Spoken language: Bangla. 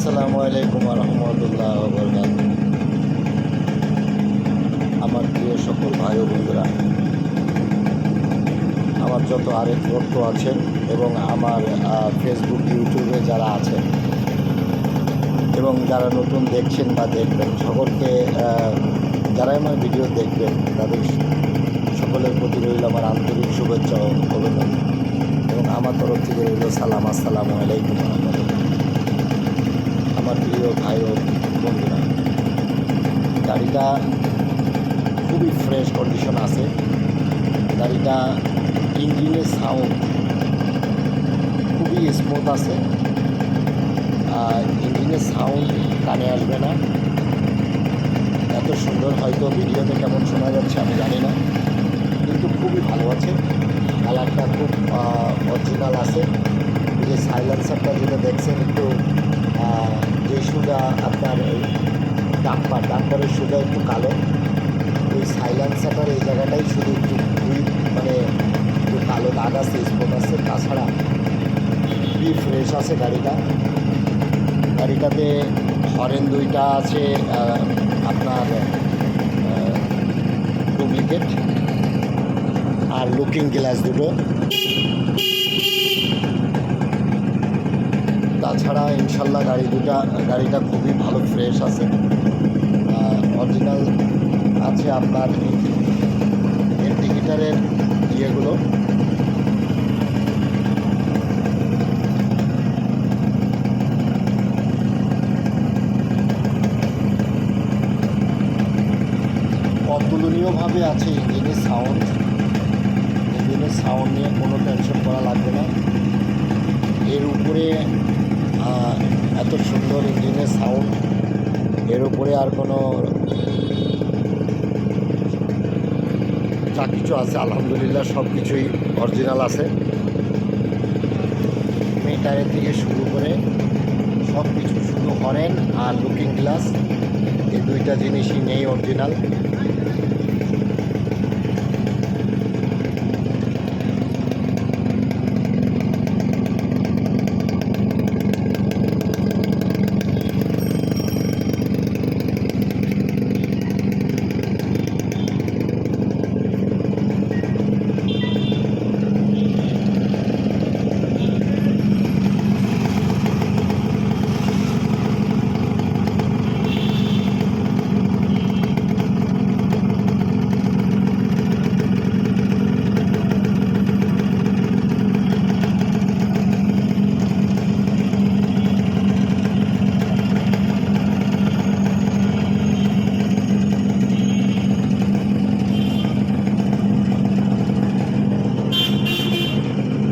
আসসালামু আলাইকুম রহমতুল্লাহ বরকাত। আমার প্রিয় সকল ভাই ও বন্ধুরা, আমার যত আরেক ভক্ত আছেন এবং আমার ফেসবুক ইউটিউবে যারা আছেন এবং যারা নতুন দেখছেন বা দেখবেন, সকলকে যারাই আমার ভিডিও দেখবেন তাদের সকলের প্রতি রইল আমার আন্তরিক শুভেচ্ছা ও অভিনন্দন এবং আমার তরফ থেকে রইল সালাম। আসসালামু আলাইকুম রহমতুল্লাহ। আমার প্রিয় ভাই ও বন্ধুরা, গাড়িটা খুবই ফ্রেশ কন্ডিশন আছে। গাড়িটা ইঞ্জিনের সাউন্ড খুবই স্মুথ আছে। ইঞ্জিনের সাউন্ড কানে আসবে না, এত সুন্দর। হয়তো ভিডিওতে কেমন শোনা যাচ্ছে আমি জানি না, কিন্তু খুবই ভালো আছে। কালারটা খুব অরিজিনাল আছে। যে সাইলেন্সারটা যেটা দেখছেন একটু যে সুদা আপনার ডাম্পারের সুদা একটু কালো, ওই সাইলেন্সারটার এই জায়গাটাই শুধু একটু একটু কালো দাগ আছে, স্পট আছে। তাছাড়া খুবই ফ্রেশ আছে গাড়িটাতে হরেন দুইটা আছে আপনার ডুপ্লিকেট, আর লুকিং গ্লাস দুটো। তাছাড়া ইনশাল্লাহ গাড়িটা খুবই ভালো ফ্রেশ আছে, অরিজিনাল আছে। আপনার ইন্ডিকেটারের ইয়েগুলো অতুলনীয়ভাবে আছে। ইঞ্জিনের সাউন্ড নিয়ে কোনো টেনশন করা লাগবে না। এর উপরে এত সুন্দর ইঞ্জিনের সাউন্ড, এর উপরে আর কোনো যা কিছু আছে আলহামদুলিল্লাহ সব কিছুই অরিজিনাল আছে। মিটারের থেকে শুরু করে সব কিছু, শুধু হরেন আর লুকিং গ্লাস, এই দুইটা জিনিসই নেই অরিজিনাল।